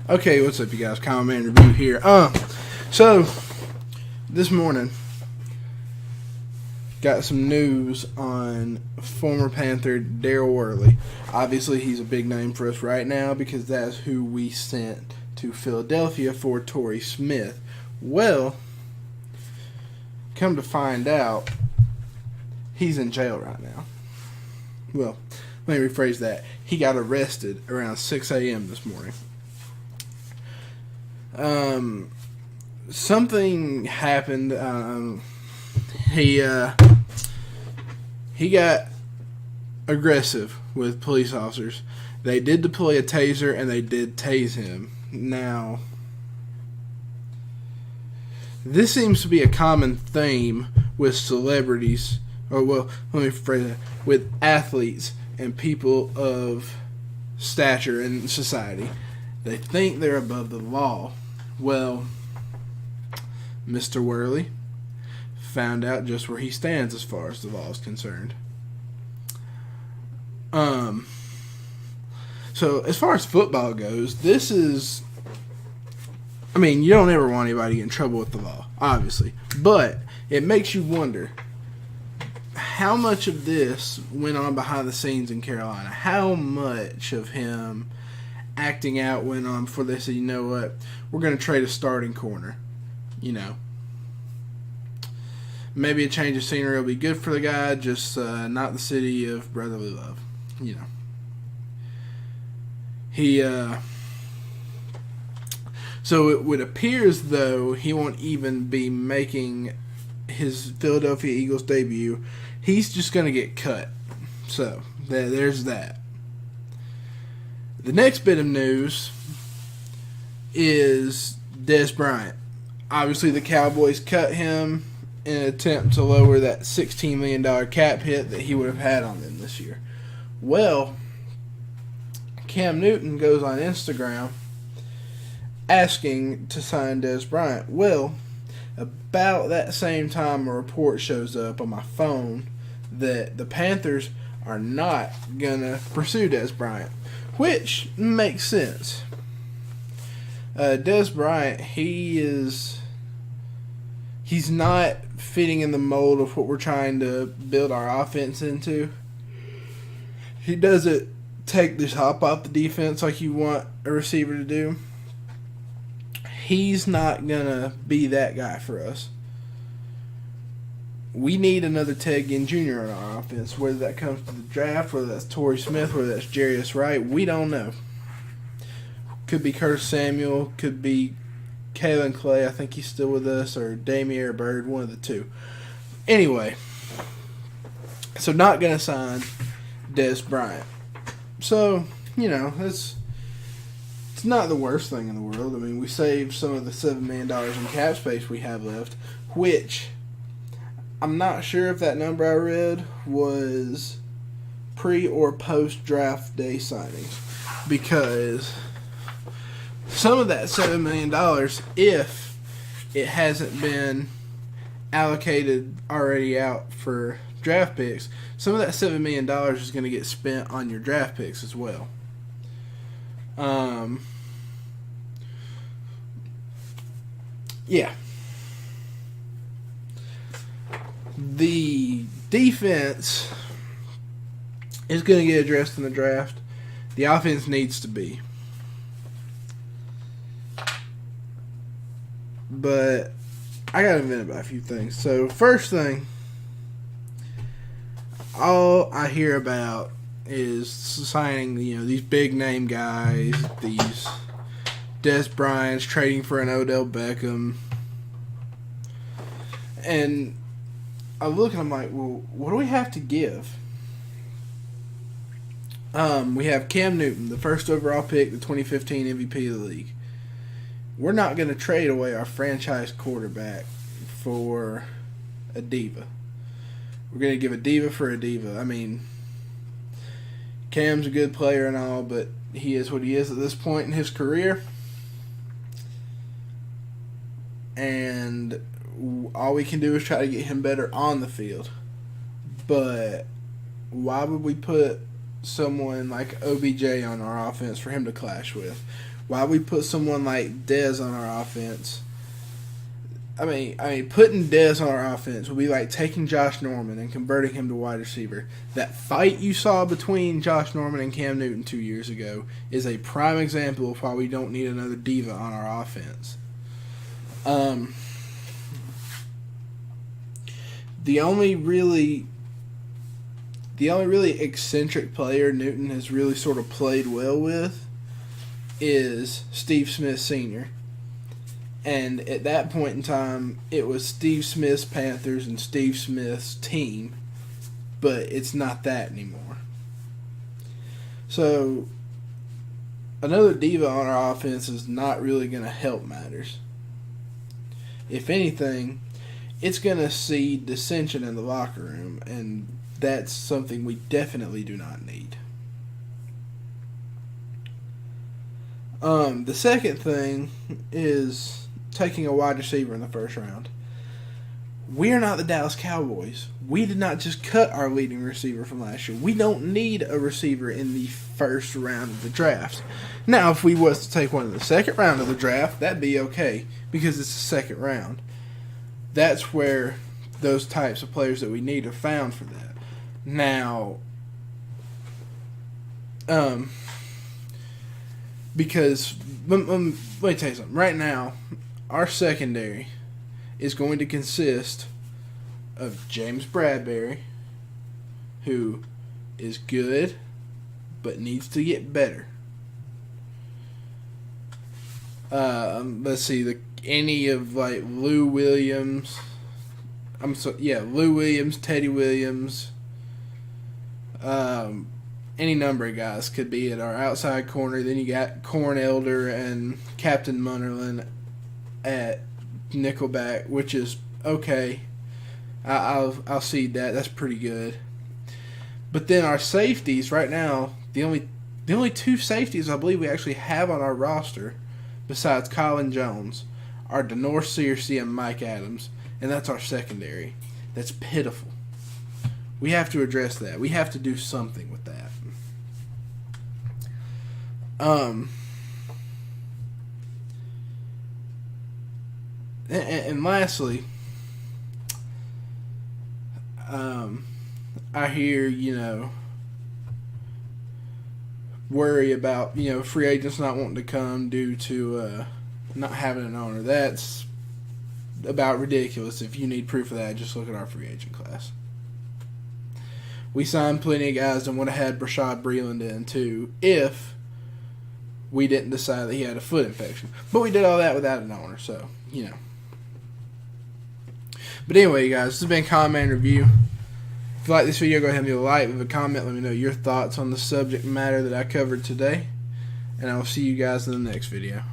Okay, what's up, you guys? Common Man Review here. So this morning got some news on former Panther Daryl Worley. Obviously, he's a big name for us right now because that's who we sent to Philadelphia for Torrey Smith. Well, come to find out, he's in jail right now. Well, let me rephrase that. He got arrested around 6 a.m. this morning. Something happened. He got aggressive with police officers. They did deploy a taser and they did tase him. Now, this seems to be a common theme with celebrities, or well, let me phrase it, with athletes and people of stature in society. They think they're above the law. Well, Mr. Worley found out just where he stands as far as the law is concerned. So as far as football goes, this is, I mean, you don't ever want anybody to get in trouble with the law, obviously. But it makes you wonder how much of this went on behind the scenes in Carolina. How much of him acting out went on before they said, you know what, we're going to trade a starting corner. You know, maybe a change of scenery will be good for the guy, just not the city of brotherly love. You know, so it would appear as though he won't even be making his Philadelphia Eagles debut. He's just going to get cut. So there's that. The next bit of news is Dez Bryant. Obviously, the Cowboys cut him in an attempt to lower that $16 million cap hit that he would have had on them this year. Well, Cam Newton goes on Instagram asking to sign Dez Bryant. Well, about that same time, a report shows up on my phone that the Panthers are not going to pursue Dez Bryant, which makes sense. Dez Bryant, he's not fitting in the mold of what we're trying to build our offense into. He doesn't take this hop off the defense like you want a receiver to do. He's not going to be that guy for us. We need another Ted Ginn Jr. on our offense, whether that comes to the draft, whether that's Torrey Smith, whether that's Jarius Wright, we don't know. Could be Curtis Samuel, could be Kalen Clay, I think he's still with us, or Damiere Byrd, one of the two. Anyway, so not going to sign Dez Bryant. So, you know, it's not the worst thing in the world. I mean, we saved some of the $7 million in cap space we have left, which I'm not sure if that number I read was pre- or post-draft day signings, because some of that $7 million, if it hasn't been allocated already out for draft picks, some of that $7 million is going to get spent on your draft picks as well. Yeah. The defense is going to get addressed in the draft. The offense needs to be. But I got to vent about a few things. So, first thing, all I hear about is signing, these big name guys, these Dez Bryants, trading for an Odell Beckham. And I look and I'm like, well, what do we have to give? We have Cam Newton, the first overall pick, the 2015 MVP of the league. We're not going to trade away our franchise quarterback for a diva. We're going to give a diva for a diva. I mean, Cam's a good player and all, but he is what he is at this point in his career. And all we can do is try to get him better on the field. But why would we put someone like OBJ on our offense for him to clash with? Why we put someone like Dez on our offense? I mean, putting Dez on our offense would be like taking Josh Norman and converting him to wide receiver. That fight you saw between Josh Norman and Cam Newton 2 years ago is a prime example of why we don't need another diva on our offense. The only really eccentric player Newton has really sort of played well with is Steve Smith Sr. And at that point in time, it was Steve Smith's Panthers and Steve Smith's team, but it's not that anymore. So, another diva on our offense is not really going to help matters. If anything, it's going to seed dissension in the locker room, and that's something we definitely do not need. The second thing is taking a wide receiver in the first round. We are not the Dallas Cowboys. We did not just cut our leading receiver from last year. We don't need a receiver in the first round of the draft. Now, if we was to take one in the second round of the draft, that'd be okay because it's the second round. That's where those types of players that we need are found for that. Now, because let me tell you something. Right now, our secondary is going to consist of James Bradbury, who is good but needs to get better. Let's see, any of like Lou Williams, Lou Williams, Teddy Williams, any number of guys could be at our outside corner. Then you got Corn Elder and Captain Munnerlin at nickelback, which is okay. I'll see that. That's pretty good. But then our safeties right now, the only two safeties I believe we actually have on our roster, besides Colin Jones, are Denor Searcy and Mike Adams, and that's our secondary. That's pitiful. We have to address that. We have to do something with that. And lastly, I hear, worry about, free agents not wanting to come due to not having an owner. That's about ridiculous. If you need proof of that, just look at our free agent class. We signed plenty of guys and would have had Brashad Breeland in too if we didn't decide that he had a foot infection. But we did all that without an owner, so, But anyway, guys, this has been Comment Review. If you like this video, go ahead and leave a like, leave a comment, let me know your thoughts on the subject matter that I covered today. And I will see you guys in the next video.